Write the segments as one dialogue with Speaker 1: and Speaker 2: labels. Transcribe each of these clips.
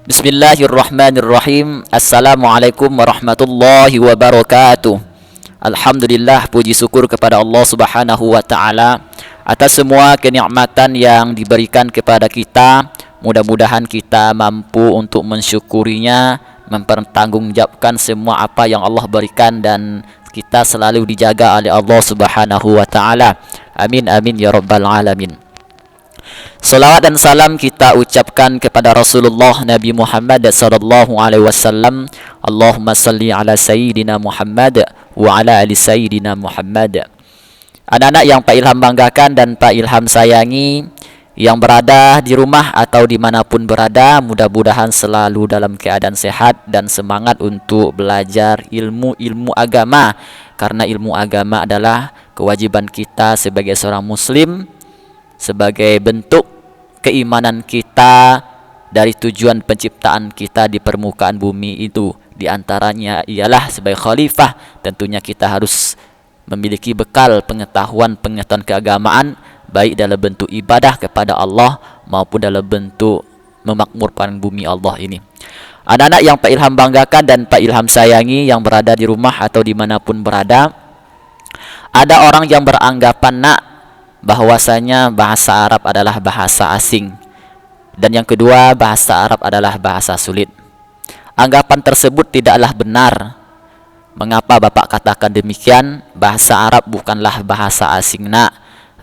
Speaker 1: Bismillahirrahmanirrahim. Assalamualaikum warahmatullahi wabarakatuh. Alhamdulillah, puji syukur kepada Allah Subhanahu wa taala atas semua kenikmatan yang diberikan kepada kita. Mudah-mudahan kita mampu untuk mensyukurinya, mempertanggungjawabkan semua apa yang Allah berikan, dan kita selalu dijaga oleh Allah Subhanahu wa taala. Amin amin ya rabbal alamin. Salawat dan salam kita ucapkan kepada Rasulullah Nabi Muhammad sallallahu alaihi wasallam. Allahumma salli ala sayyidina Muhammad wa ala ali sayyidina Muhammad. Anak-anak yang Pak Ilham banggakan dan Pak Ilham sayangi, yang berada di rumah atau dimanapun berada, mudah-mudahan selalu dalam keadaan sehat dan semangat untuk belajar ilmu-ilmu agama, karena ilmu agama adalah kewajiban kita sebagai seorang muslim, sebagai bentuk keimanan kita dari tujuan penciptaan kita di permukaan bumi itu. Di antaranya ialah sebagai khalifah, tentunya kita harus memiliki bekal pengetahuan keagamaan, baik dalam bentuk ibadah kepada Allah maupun dalam bentuk memakmurkan bumi Allah ini. Anak-anak yang Pak Ilham banggakan dan Pak Ilham sayangi, yang berada di rumah atau dimanapun berada, ada orang yang beranggapan bahwasanya bahasa Arab adalah bahasa asing, dan yang kedua, bahasa Arab adalah bahasa sulit. Anggapan tersebut tidaklah benar. Mengapa Bapak katakan demikian? Bahasa Arab bukanlah bahasa asing,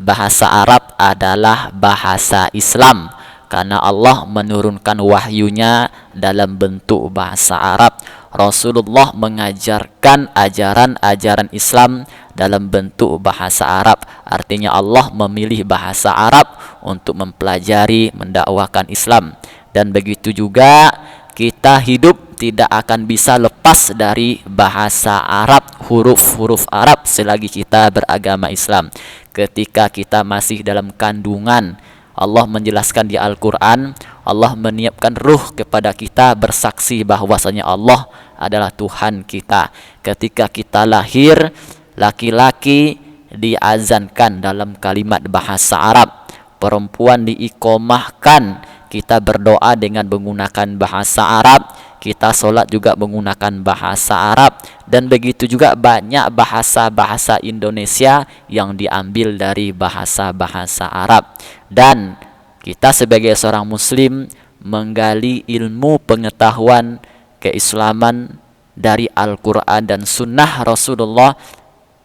Speaker 1: Bahasa Arab adalah bahasa Islam, karena Allah menurunkan wahyunya dalam bentuk bahasa Arab. Rasulullah mengajarkan ajaran-ajaran Islam dalam bentuk bahasa Arab. Artinya Allah memilih bahasa Arab untuk mempelajari, mendakwakan Islam. Dan begitu juga kita hidup tidak akan bisa lepas dari bahasa Arab, huruf-huruf Arab selagi kita beragama Islam. Ketika kita masih dalam kandungan, Allah menjelaskan di Al-Quran, Allah menyiapkan ruh kepada kita bersaksi bahwasanya Allah adalah Tuhan kita. Ketika kita lahir, laki-laki diazankan dalam kalimat bahasa Arab, perempuan diikomahkan, kita berdoa dengan menggunakan bahasa Arab, kita sholat juga menggunakan bahasa Arab, dan begitu juga banyak bahasa-bahasa Indonesia yang diambil dari bahasa-bahasa Arab. Dan kita sebagai seorang muslim menggali ilmu pengetahuan keislaman dari Al-Quran dan sunnah Rasulullah,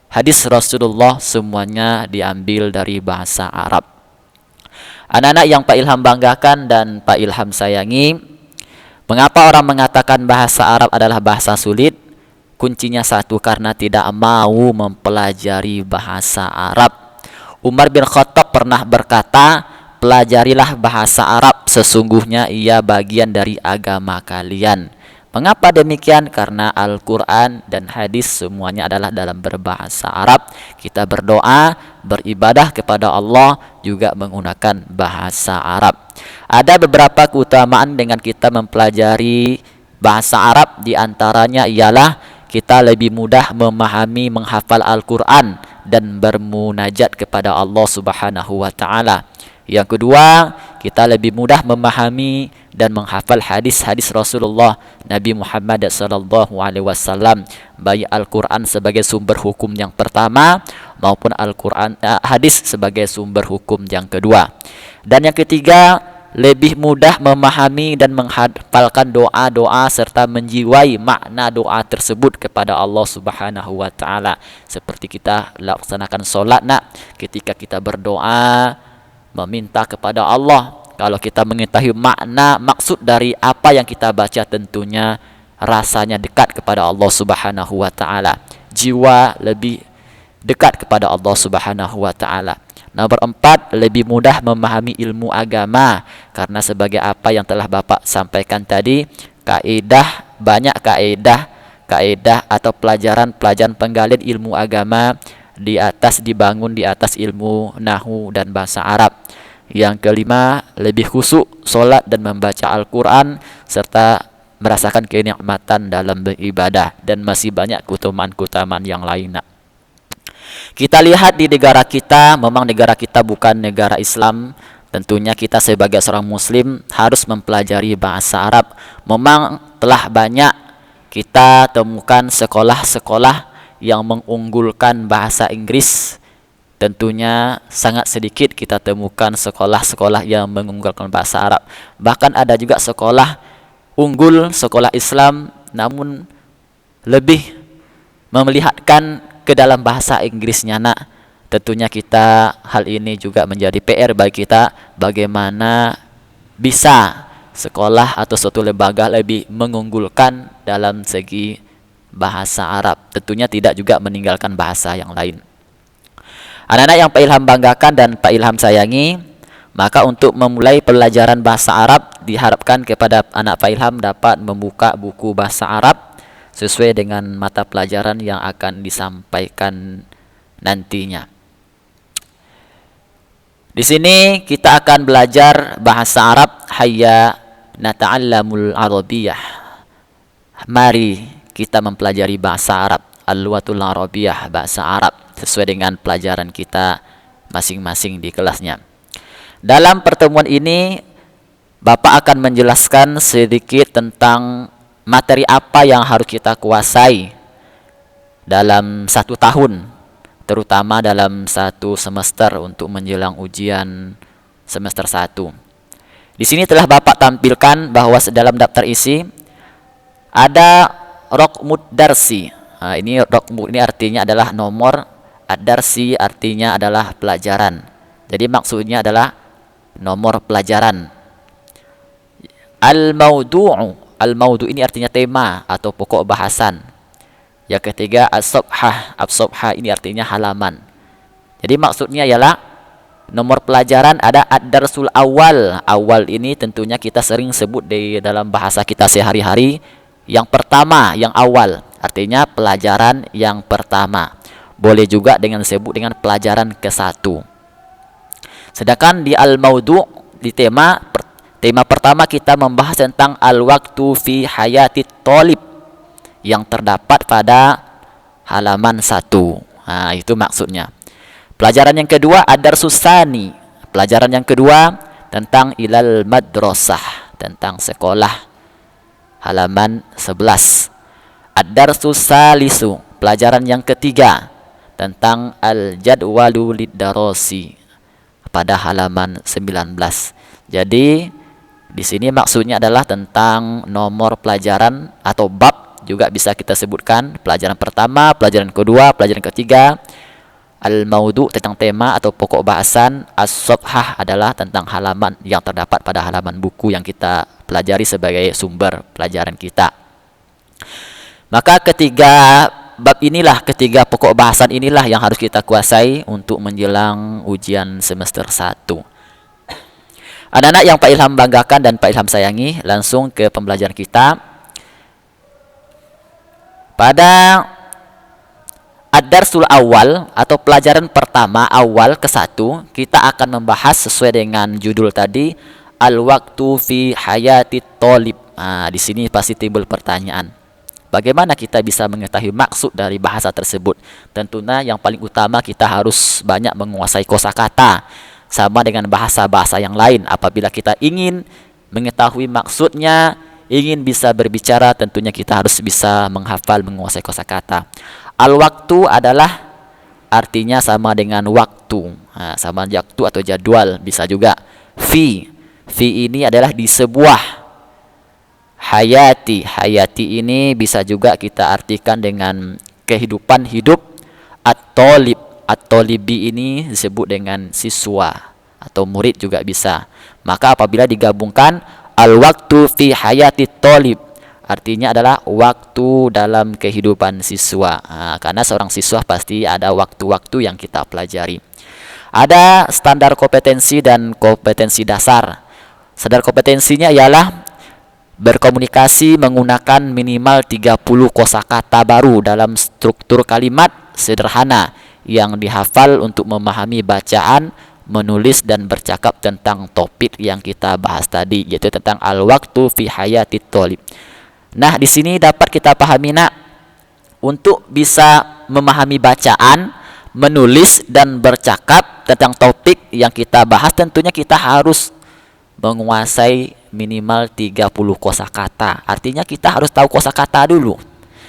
Speaker 1: hadis Rasulullah, semuanya diambil dari bahasa Arab. Anak-anak yang Pak Ilham banggakan dan Pak Ilham sayangi, mengapa orang mengatakan bahasa Arab adalah bahasa sulit? Kuncinya satu, karena tidak mau mempelajari bahasa Arab. Umar bin Khattab pernah berkata, pelajarilah bahasa Arab, sesungguhnya ia bagian dari agama kalian. Mengapa demikian? Karena Al-Quran dan hadis semuanya adalah dalam berbahasa Arab. Kita berdoa, beribadah kepada Allah juga menggunakan bahasa Arab. Ada beberapa keutamaan dengan kita mempelajari bahasa Arab. Di antaranya ialah kita lebih mudah memahami, menghafal Al-Quran dan bermunajat kepada Allah Subhanahu wa taala. Yang kedua, kita lebih mudah memahami dan menghafal hadis-hadis Rasulullah Nabi Muhammad sallallahu alaihi wasallam, baik Al-Quran sebagai sumber hukum yang pertama maupun hadis sebagai sumber hukum yang kedua. Dan yang ketiga, lebih mudah memahami dan menghafalkan doa-doa serta menjiwai makna doa tersebut kepada Allah Subhanahu wa taala. Seperti kita laksanakan solat, ketika kita berdoa meminta kepada Allah, kalau kita mengetahui makna maksud dari apa yang kita baca, tentunya rasanya dekat kepada Allah Subhanahu wa taala. Jiwa lebih dekat kepada Allah Subhanahu wa taala. Nomor 4, lebih mudah memahami ilmu agama, karena sebagai apa yang telah Bapak sampaikan tadi, banyak kaidah atau pelajaran penggalian ilmu agama dibangun di atas ilmu nahwu dan bahasa Arab. Yang kelima, lebih khusyuk solat dan membaca Al-Quran serta merasakan kenikmatan dalam beribadah, dan masih banyak keutamaan-keutamaan yang lain. Kita lihat di negara kita, memang negara kita bukan negara Islam, Tentunya kita sebagai seorang muslim harus mempelajari bahasa Arab. Memang telah banyak kita temukan sekolah-sekolah yang mengunggulkan bahasa Inggris. Tentunya sangat sedikit kita temukan sekolah-sekolah yang mengunggulkan bahasa Arab. Bahkan ada juga sekolah unggul, sekolah Islam, namun lebih memelihatkan ke dalam bahasa Inggrisnya nak. Tentunya kita hal ini juga menjadi PR bagi kita, bagaimana bisa sekolah atau suatu lembaga lebih mengunggulkan dalam segi bahasa Arab. Tentunya tidak juga meninggalkan bahasa yang lain. Anak-anak yang Pak Ilham banggakan dan Pak Ilham sayangi, maka untuk memulai pelajaran bahasa Arab diharapkan kepada anak Pak Ilham dapat membuka buku bahasa Arab sesuai dengan mata pelajaran yang akan disampaikan nantinya. Di sini kita akan belajar bahasa Arab. Hayya nata'allamul Arabiyyah. Mari kita mempelajari bahasa Arab. Al-Lughatul Arabiyyah, bahasa Arab sesuai dengan pelajaran kita masing-masing di kelasnya. Dalam pertemuan ini Bapak akan menjelaskan sedikit tentang materi apa yang harus kita kuasai dalam 1 tahun, terutama dalam 1 semester untuk menjelang ujian semester 1. Di sini telah Bapak tampilkan bahwa dalam daftar isi ada raqmud darsi. Nah, ini raqmud ini artinya adalah nomor, ad-darsi artinya adalah pelajaran. Jadi maksudnya adalah nomor pelajaran. Al-maudu' ini artinya tema atau pokok bahasan. Yang ketiga as-sabhah. As-sabhah ini artinya halaman. Jadi maksudnya ialah nomor pelajaran ada ad-darsul awal. Awal ini tentunya kita sering sebut di dalam bahasa kita sehari-hari. Yang pertama, yang awal. Artinya pelajaran yang pertama. Boleh juga dengan sebut dengan pelajaran ke-1. Sedangkan di al-maudu' di tema pertama kita membahas tentang al-waqtu fi hayati thalib yang terdapat pada halaman 1. Nah, itu maksudnya. Pelajaran yang kedua ad-darsus tsani. Pelajaran yang kedua tentang ilal madrasah, tentang sekolah. Halaman 11. Ad-darsus tsalisu. Pelajaran yang ketiga tentang al-jadwalu lid-darasi pada halaman 19. Jadi di sini maksudnya adalah tentang nomor pelajaran atau bab juga bisa kita sebutkan. Pelajaran pertama, pelajaran kedua, pelajaran ketiga. Al-maudu' tentang tema atau pokok bahasan. As-sabhah adalah tentang halaman yang terdapat pada halaman buku yang kita pelajari sebagai sumber pelajaran kita. Maka ketiga bab inilah, ketiga pokok bahasan inilah yang harus kita kuasai untuk menjelang ujian semester 1. Anak-anak yang Pak Ilham banggakan dan Pak Ilham sayangi, langsung ke pembelajaran kita. Pada ad-darsul awal atau pelajaran pertama awal ke-1, kita akan membahas sesuai dengan judul tadi, al-waqtu fi hayati thalib. Nah, di sini pasti timbul pertanyaan. Bagaimana kita bisa mengetahui maksud dari bahasa tersebut? Tentunya yang paling utama kita harus banyak menguasai kosakata. Sama dengan bahasa-bahasa yang lain. Apabila kita ingin mengetahui maksudnya, ingin bisa berbicara, tentunya kita harus bisa menghafal, menguasai kosakata. Al-waktu adalah artinya sama dengan waktu. Nah, sama waktu atau jadwal bisa juga. Fi ini adalah di sebuah. Hayati ini bisa juga kita artikan dengan kehidupan hidup. At-talibi ini disebut dengan siswa atau murid juga bisa. Maka apabila digabungkan al-waktu fi hayati talib artinya adalah waktu dalam kehidupan siswa. Nah, karena seorang siswa pasti ada waktu-waktu yang kita pelajari. Ada standar kompetensi dan kompetensi dasar. Standar kompetensinya ialah berkomunikasi menggunakan minimal 30 kosakata baru dalam struktur kalimat sederhana yang dihafal untuk memahami bacaan, menulis dan bercakap tentang topik yang kita bahas tadi, yaitu tentang al-waqtu fi hayati thalib. Nah, di sini dapat kita pahami nak, untuk bisa memahami bacaan, menulis dan bercakap tentang topik yang kita bahas, tentunya kita harus menguasai minimal 30 kosakata. Artinya kita harus tahu kosakata dulu.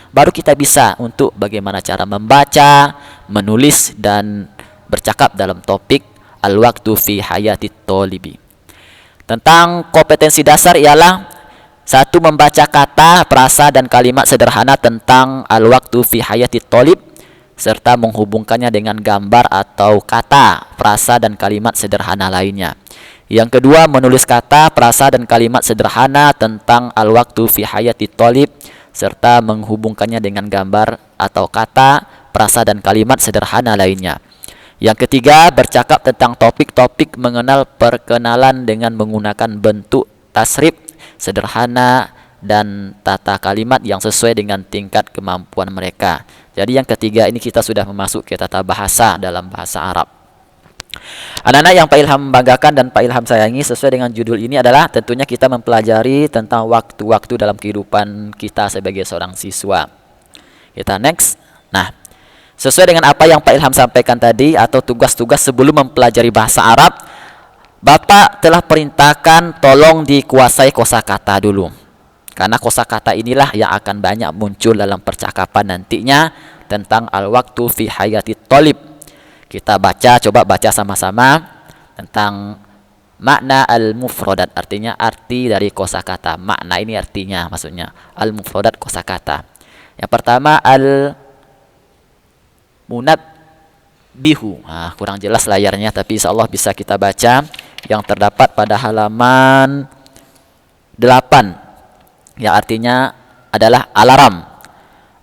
Speaker 1: Baru kita bisa untuk bagaimana cara membaca, menulis, dan bercakap dalam topik al-waqtu fi hayatit thalibi. Tentang kompetensi dasar ialah satu, membaca kata, frasa, dan kalimat sederhana tentang al-waqtu fi hayatit thalib, serta menghubungkannya dengan gambar atau kata, frasa, dan kalimat sederhana lainnya. Yang kedua, menulis kata, frasa, dan kalimat sederhana tentang al-waqtu fi hayatit thalib, serta menghubungkannya dengan gambar atau kata, frasa, dan kalimat sederhana lainnya. Yang ketiga, bercakap tentang topik-topik mengenal perkenalan dengan menggunakan bentuk tasrif sederhana dan tata kalimat yang sesuai dengan tingkat kemampuan mereka. Jadi yang ketiga ini kita sudah masuk ke tata bahasa dalam bahasa Arab. Anak-anak yang Pak Ilham banggakan dan Pak Ilham sayangi, sesuai dengan judul ini adalah tentunya kita mempelajari tentang waktu-waktu dalam kehidupan kita sebagai seorang siswa. Kita next. Nah, sesuai dengan apa yang Pak Ilham sampaikan tadi atau tugas-tugas sebelum mempelajari bahasa Arab, Bapak telah perintahkan tolong dikuasai kosakata dulu. Karena kosakata inilah yang akan banyak muncul dalam percakapan nantinya tentang al-waqtu fi hayatit thalib. Kita coba baca sama-sama tentang makna al-mufradat, artinya arti dari kosakata. Makna ini artinya, maksudnya al-mufradat kosakata. Yang pertama al-munabbihu. Kurang jelas layarnya, tapi insyaallah bisa kita baca yang terdapat pada halaman 8, yang artinya adalah alarm.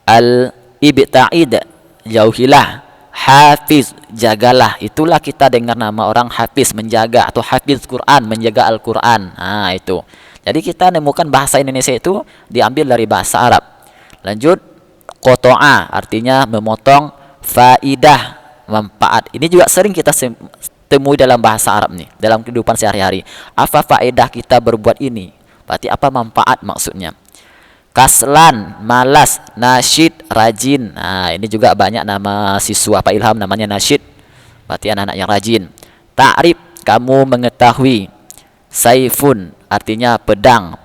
Speaker 1: Al-ibta'id, jauhilah. Hafiz, jagalah. Itulah kita dengar nama orang hafiz, menjaga, atau hafiz Quran, menjaga Al-Quran. Itu. Jadi kita nemukan bahasa Indonesia itu diambil dari bahasa Arab. Lanjut, qata'a, artinya memotong. Faidah, manfaat. Ini juga sering kita temui dalam bahasa Arab nih, dalam kehidupan sehari-hari. Apa faedah kita berbuat ini? Berarti apa manfaat maksudnya? Kaslan, malas. Nasyid, rajin. Ini juga banyak nama siswa Pak Ilham namanya nasyid, berarti anak-anak yang rajin. Ta'rif, kamu mengetahui. Saifun, artinya pedang.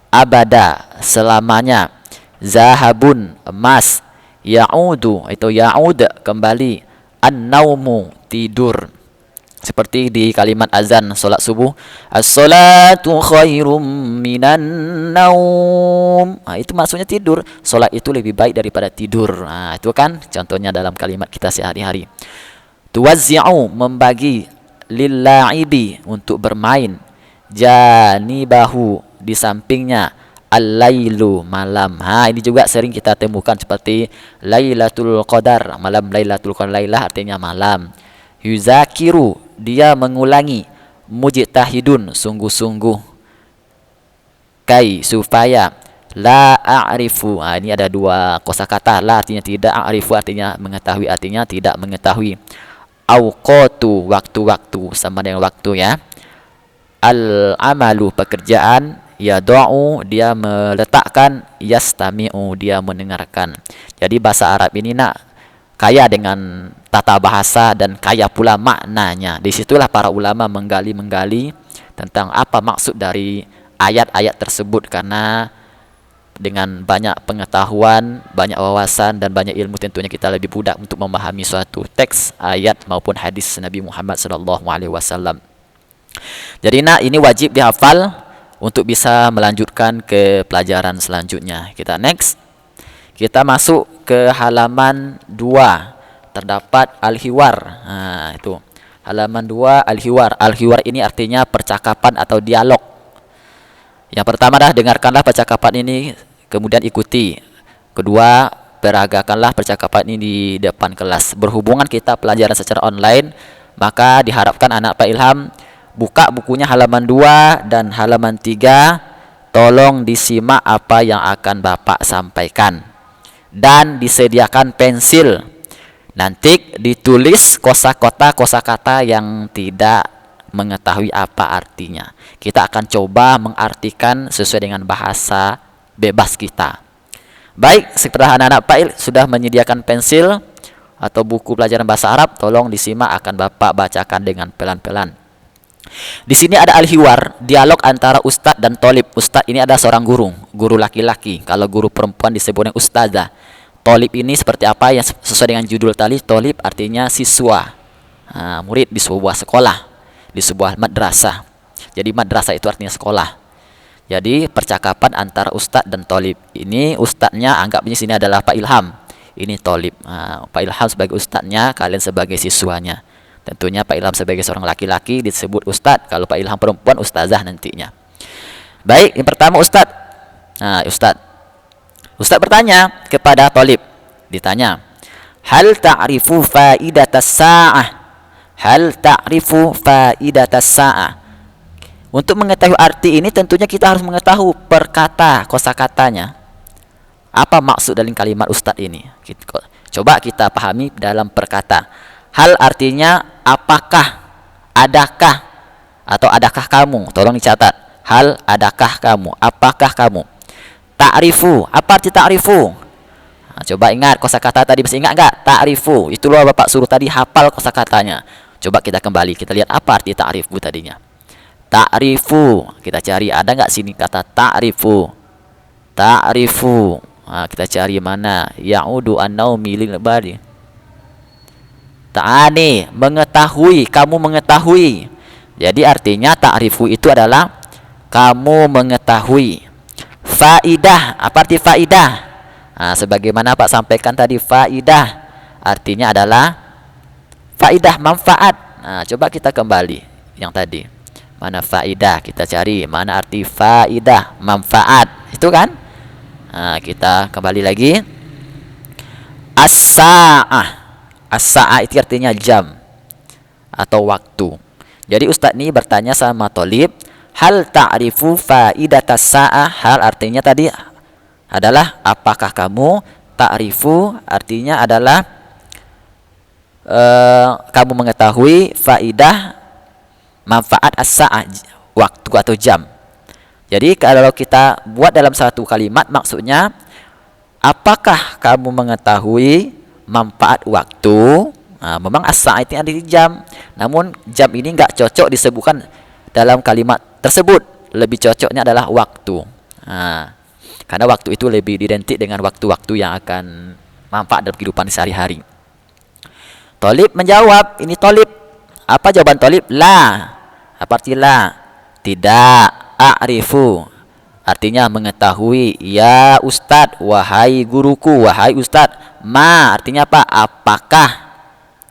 Speaker 1: Abada, selamanya. Zahabun, emas. Ya'udu, itu ya'ud, kembali. An-naumu, tidur. Seperti di kalimat azan solat subuh, as-salatu khairum minan naum. Itu maksudnya tidur. Solat itu lebih baik daripada tidur. Itu kan contohnya dalam kalimat kita sehari-hari. Tuwazzi'u, membagi. Lilla'ibi, untuk bermain. Janibahu, di sampingnya. Al-lailu, malam. Ini juga sering kita temukan seperti Lailatul Qadar, malam Lailatul Qadar. Lailah artinya malam. Yuzakiru, dia mengulangi. Mujtahidun, sungguh-sungguh. Kai, supaya. La a'rifu, ini ada dua kosakata. La artinya tidak, a'rifu artinya mengetahui, artinya tidak mengetahui. Awqatu, waktu-waktu, sama dengan waktu ya. Al-amalu, pekerjaan. Yada'u, dia meletakkan. Yastami'u, dia mendengarkan. Jadi bahasa Arab ini kaya dengan tata bahasa dan kaya pula maknanya. Disitulah para ulama menggali tentang apa maksud dari ayat-ayat tersebut, karena dengan banyak pengetahuan, banyak wawasan, dan banyak ilmu tentunya kita lebih mudah untuk memahami suatu teks, ayat maupun hadis Nabi Muhammad SAW. Jadi ini wajib dihafal untuk bisa melanjutkan ke pelajaran selanjutnya. Kita next. Kita masuk ke halaman 2. Terdapat al-hiwar. Itu. Halaman 2 al-hiwar. Al-hiwar ini artinya percakapan atau dialog. Yang pertama dengarkanlah percakapan ini, kemudian ikuti. Kedua, peragakanlah percakapan ini di depan kelas. Berhubungan kita pelajaran secara online, maka diharapkan anak Pak Ilham buka bukunya halaman 2 dan halaman 3. Tolong disimak apa yang akan Bapak sampaikan. Dan disediakan pensil. Nanti ditulis kosakata yang tidak mengetahui apa artinya. Kita akan coba mengartikan sesuai dengan bahasa bebas kita. Baik, setelah anak-anak Pak Il sudah menyediakan pensil, atau buku pelajaran bahasa Arab, tolong disimak, akan Bapak bacakan dengan pelan-pelan. Di sini ada al-hiwar, dialog antara ustadz dan tolib. Ustadz ini adalah seorang guru laki-laki. Kalau guru perempuan disebutnya ustazah. Tolib ini seperti apa yang sesuai dengan judul tadi, tolib artinya siswa, murid di sebuah sekolah, di sebuah madrasah. Jadi madrasah itu artinya sekolah. Jadi percakapan antara ustadz dan tolib. Ini ustadznya anggapnya sini adalah Pak Ilham. Ini tolib. Pak Ilham sebagai ustadznya, kalian sebagai siswanya. Tentunya Pak Ilham sebagai seorang laki-laki disebut ustadz. Kalau Pak Ilham perempuan, ustazah nantinya. Baik, yang pertama ustadz. Ustadz bertanya kepada tolib. Ditanya, hal ta'rifu faidatas sa'ah? Hal ta'rifu faidatas sa'ah? Untuk mengetahui arti ini tentunya kita harus mengetahui perkata, kosakatanya. Apa maksud dari kalimat ustadz ini? Coba kita pahami dalam perkata. Hal artinya apakah, adakah, atau adakah kamu. Tolong dicatat. Hal, adakah kamu, apakah kamu. Ta'rifu, apa arti ta'rifu? Coba ingat kosakata tadi, masih ingat enggak? Ta'rifu, itu loh Bapak suruh tadi hafal kosakatanya. Coba kita kembali, kita lihat apa arti ta'rifu tadinya. Ta'rifu, kita cari, ada nggak sini kata ta'rifu? Ta'rifu, kita cari mana? Ya'udu an-naumi lil bari. Ta'ani, mengetahui, kamu mengetahui. Jadi artinya ta'rifu itu adalah kamu mengetahui. Faidah, apa arti faidah? Sebagaimana Pak sampaikan tadi, faidah artinya adalah faidah, manfaat. Coba kita kembali yang tadi. Mana faidah, kita cari mana arti faidah, manfaat, itu kan. Kita kembali lagi. As-sa'ah, as-sa'ah itu artinya jam atau waktu. Jadi ustadz ini bertanya sama tolib, hal ta'rifu faidatas sa'ah? Hal artinya tadi adalah apakah kamu, ta'rifu artinya adalah kamu mengetahui faidah, manfaat as-sa'ah, waktu atau jam. Jadi kalau kita buat dalam satu kalimat, maksudnya apakah kamu mengetahui manfaat waktu? Memang as-sa'ah itu ada di jam, namun jam ini nggak cocok disebutkan dalam kalimat tersebut. Lebih cocoknya adalah waktu. Karena waktu itu lebih identik dengan waktu-waktu yang akan manfaat dalam kehidupan sehari-hari. Tolib menjawab, ini tolib. Apa jawaban tolib? La. Apa arti la? Tidak. A'rifu artinya mengetahui. Ya ustadz, wahai guruku, wahai ustadz. Ma artinya apa? Apakah?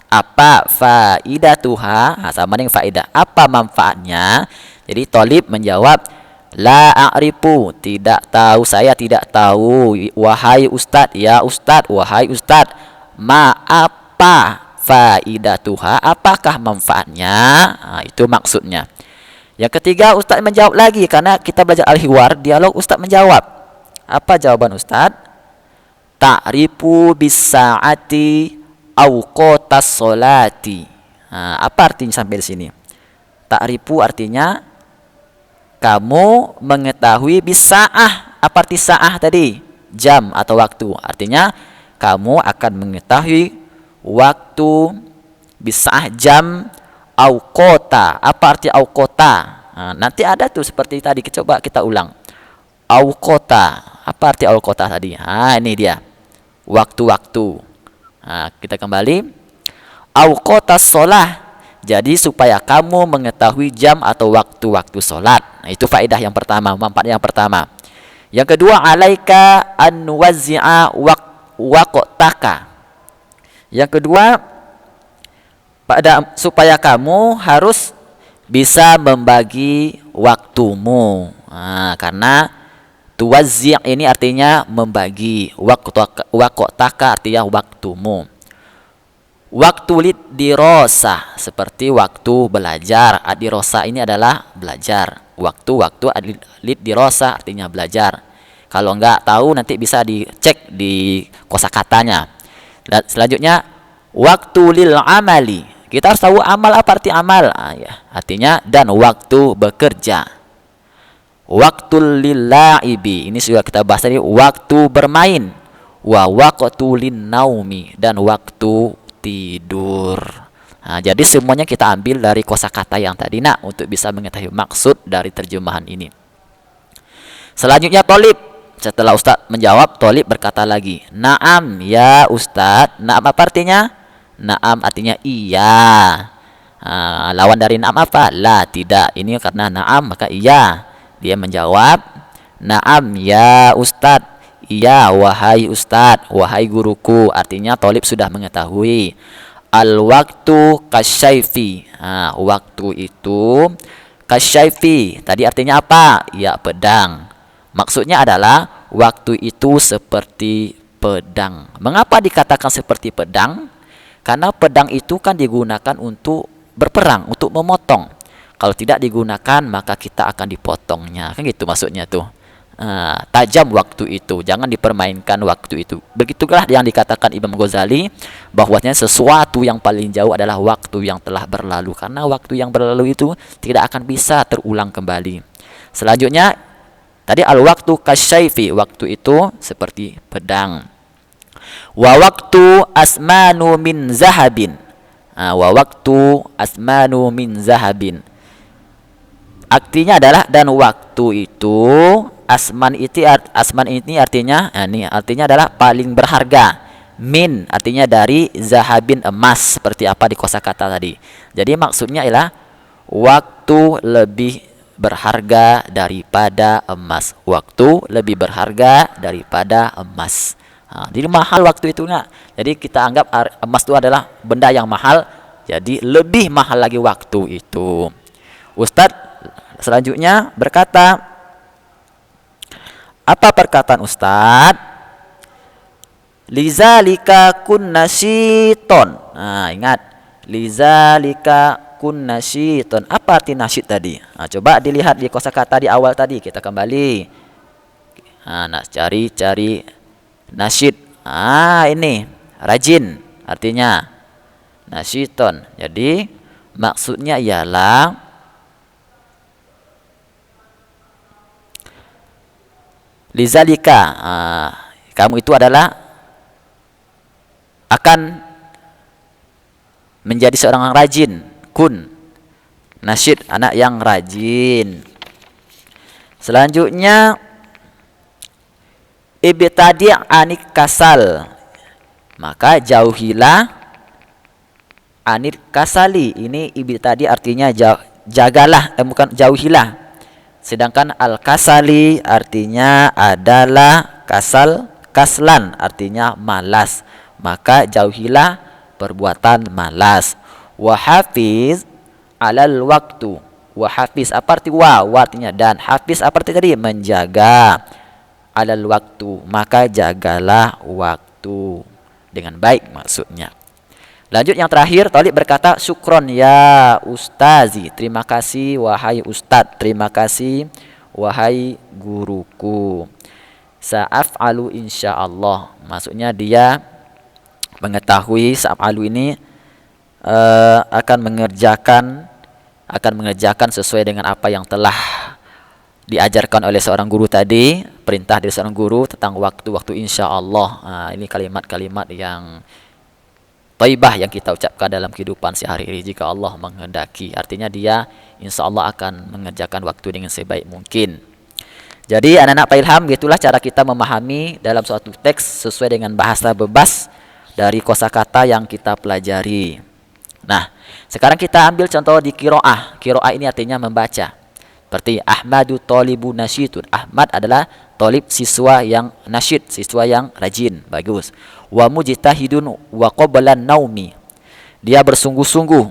Speaker 1: Apa faidatuha? Sama dengan faidah. Apa manfaatnya? Jadi tolib menjawab, la a'rifu, tidak tahu, saya tidak tahu. Wahai ustadz, ya ustadz, wahai ustadz. Ma apa faidatuha, apakah manfaatnya? Itu maksudnya. Yang ketiga, ustadz menjawab lagi, karena kita belajar al-hiwar, dialog, ustadz menjawab. Apa jawaban ustadz? Ta'rifu bis-sa'ati awqatas sholati. Apa artinya sampai di sini? Ta'rifu artinya kamu mengetahui bis-sa'ah. Apa arti sa'ah tadi? Jam atau waktu. Artinya kamu akan mengetahui waktu, bisa jam, auqota. Apa arti auqota? Nanti ada tuh seperti tadi, coba kita ulang. Auqota, apa arti auqota tadi? Ini dia, waktu-waktu. Kita kembali. Auqota sholah, jadi supaya kamu mengetahui jam atau waktu-waktu sholat. Itu faedah yang pertama, manfaat yang pertama. Yang kedua, alaika an wazi'a waqtaka. Yang kedua, supaya kamu harus bisa membagi waktumu. Karena tuwazzi' ini artinya membagi, waqtaka artinya waktumu. Waktu lid dirosah, seperti waktu belajar. Adirosa ini adalah belajar. Waktu lid dirosah artinya belajar. Kalau enggak tahu nanti bisa dicek di kosakatanya. Selanjutnya, waktu lil amali. Kita harus tahu amal, apa arti amal? Artinya dan waktu bekerja. Waktu lil la'ibi, ini sudah kita bahas tadi, waktu bermain. Wa waqtu lin naumi, dan waktu tidur. Nah, jadi semuanya kita ambil dari kosakata yang tadi nak untuk bisa mengetahui maksud dari terjemahan ini. Selanjutnya Tolib. Setelah Ustadz menjawab, Tolib berkata lagi, Naam ya Ustadz. Naam apa artinya? Naam artinya iya. Lawan dari naam apa? La, tidak. Ini karena naam maka iya. Dia menjawab, Naam ya Ustadz. Iya wahai Ustadz, wahai guruku. Artinya Tolib sudah mengetahui. Al-waktu kasyaifi. Waktu itu kasyaifi. Tadi artinya apa? Ya pedang. Maksudnya adalah waktu itu seperti pedang. Mengapa dikatakan seperti pedang? Karena pedang itu kan digunakan untuk berperang, untuk memotong. Kalau tidak digunakan maka kita akan dipotongnya. Kan gitu maksudnya tuh. Tajam waktu itu, jangan dipermainkan waktu itu. Begitulah yang dikatakan Imam Ghazali, bahwasanya sesuatu yang paling jauh adalah waktu yang telah berlalu, karena waktu yang berlalu itu tidak akan bisa terulang kembali. Selanjutnya tadi al-waktu kasyaifi, waktu itu seperti pedang. Wa waktu asmanu min zahabin. Wa waktu asmanu min zahabin, artinya adalah dan waktu itu asman ini artinya artinya adalah paling berharga. Min artinya dari, zahabin emas, seperti apa di kosakata tadi. Jadi maksudnya ialah waktu lebih berharga daripada emas. Waktu lebih berharga daripada emas. Jadi mahal waktu itu nak. Jadi kita anggap emas itu adalah benda yang mahal, jadi lebih mahal lagi waktu itu. Ustadz selanjutnya berkata, apa perkataan Ustadz? Lizalika kunna syiton. Ingat, lizalika kunna syiton. Apa arti nasyid tadi? Coba dilihat di kosakata di awal tadi. Kita kembali. Cari nasyid. Ini rajin artinya nasyiton. Jadi maksudnya ialah lizalika, kamu itu adalah akan menjadi seorang yang rajin. Kun, nasyid, anak yang rajin. Selanjutnya ibtadi' anik kasal, maka jauhilah anir kasali. Ini ibtadi artinya jagalah, bukan jauhilah. Sedangkan al-kasali artinya adalah kaslan artinya malas. Maka jauhilah perbuatan malas. Wa hafiz alal waktu. Wa hafiz apa arti wa? Wa artinya dan. Hafiz apa arti tadi? Menjaga. Alal waktu. Maka jagalah waktu dengan baik maksudnya. Lanjut yang terakhir, Thalib berkata, syukron ya ustazi. Terima kasih wahai ustadz. Terima kasih wahai guruku. Sa'af'alu insyaallah. Maksudnya dia mengetahui sa'af'alu ini akan mengerjakan sesuai dengan apa yang telah diajarkan oleh seorang guru tadi. Perintah dari seorang guru tentang waktu-waktu insyaallah. Ini kalimat-kalimat yang thayyibah yang kita ucapkan dalam kehidupan sehari-hari jika Allah menghendaki. Artinya dia insya Allah akan mengerjakan waktu dengan sebaik mungkin. Jadi anak-anak Pak Ilham, itulah cara kita memahami dalam suatu teks sesuai dengan bahasa bebas dari kosakata yang kita pelajari. Nah, sekarang kita ambil contoh di qiraah. Qiraah ini artinya membaca. Seperti Ahmadu talibu nasyidun. Ahmad adalah talib, siswa yang nasyid, siswa yang rajin, bagus. Wa mujtahidun wa qabla naumi. Dia bersungguh-sungguh.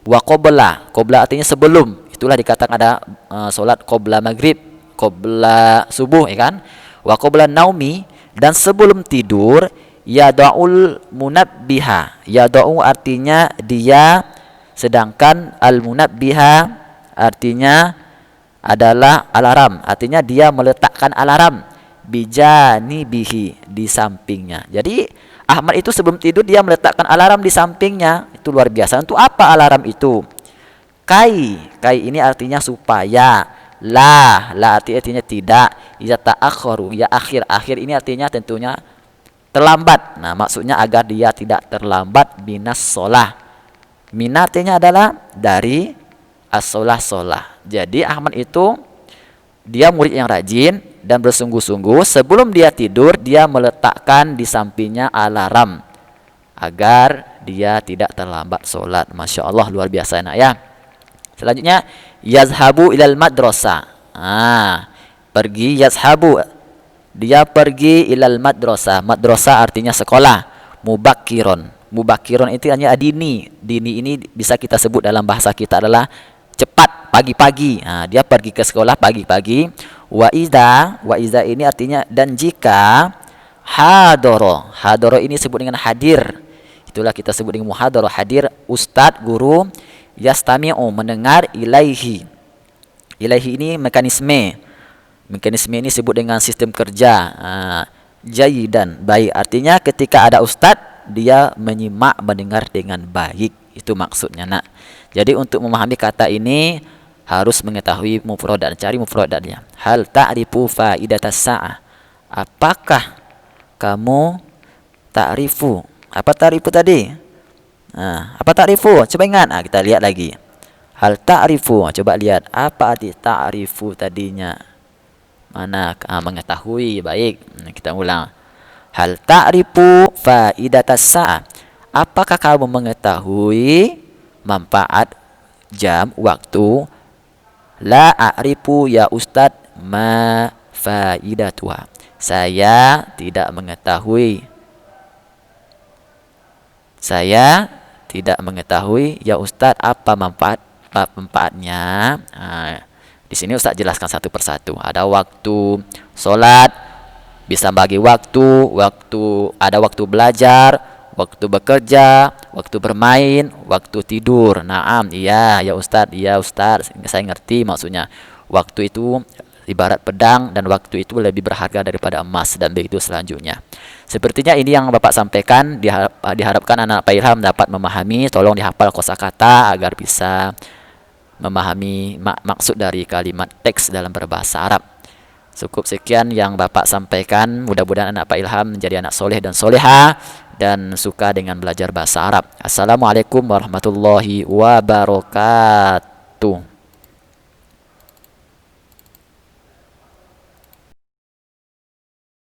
Speaker 1: Wa qabla artinya sebelum. Itulah dikatakan ada salat qabla maghrib, qabla subuh, ya kan? Wa qabla naumi, dan sebelum tidur, yada'ul munabbiha. Yada'u artinya dia, sedangkan al munabbiha artinya adalah alarm. Artinya dia meletakkan alarm bijanibihi, di sampingnya. Jadi Ahmad itu sebelum tidur dia meletakkan alarm di sampingnya. Itu luar biasa. Untuk apa alarm itu? Kai ini artinya supaya. La artinya tidak. Iza ta'akharu, ya akhir ini artinya tentunya terlambat. Nah, maksudnya agar dia tidak terlambat minas sholah. Mina artinya adalah dari as-sholah sholah. Jadi Ahmad itu dia murid yang rajin dan bersungguh-sungguh. Sebelum dia tidur, dia meletakkan di sampingnya alarm agar dia tidak terlambat sholat. Masya Allah, luar biasa nak ya. Selanjutnya yazhabu ilal madrasah. Pergi, yazhabu, dia pergi ilal madrasah. Madrasah artinya sekolah. Mubakiron, mubakiron itu hanya dini. Dini ini bisa kita sebut dalam bahasa kita adalah cepat, pagi-pagi. Dia pergi ke sekolah pagi-pagi. Wa iza ini artinya dan jika hadoro. Hadoro ini sebut dengan hadir. Itulah kita sebut dengan muhadharah, hadir ustadz, guru, yastami'u, mendengar, ilaihi. Ilaihi ini mekanisme. Mekanisme ini sebut dengan sistem kerja. Jayidan, baik. Artinya ketika ada ustadz, dia menyimak, mendengar dengan baik. Itu maksudnya nak. Jadi untuk memahami kata ini harus mengetahui mufradat, cari mufradatnya. Hal ta'rifu faidatas sa'ah. Apakah kamu ta'rifu? Apa ta'rifu tadi? Apa ta'rifu? Coba ingat. Kita lihat lagi. Hal ta'rifu. Coba lihat. Apa arti ta'rifu tadinya? Mana? Mengetahui. Baik. Kita ulang. Hal ta'rifu faidatas sa'ah. Apakah kamu mengetahui manfaat jam, waktu? La a'rifu ya ustadz ma faidatuha. Saya tidak mengetahui. Saya tidak mengetahui ya Ustadz apa manfaatnya. Di sini Ustadz jelaskan satu persatu. Ada waktu sholat, bisa bagi waktu ada waktu belajar, waktu bekerja, waktu bermain, waktu tidur. Naam, iya ya Ustadz, saya ngerti maksudnya. Waktu itu ibarat pedang dan waktu itu lebih berharga daripada emas dan begitu selanjutnya. Sepertinya ini yang Bapak sampaikan, diharapkan anak Pak Ilham dapat memahami. Tolong dihafal kosakata agar bisa memahami maksud dari kalimat teks dalam berbahasa Arab. Cukup sekian yang Bapak sampaikan. Mudah-mudahan anak Pak Ilham menjadi anak soleh dan soleha dan suka dengan belajar bahasa Arab. Assalamualaikum warahmatullahi wabarakatuh.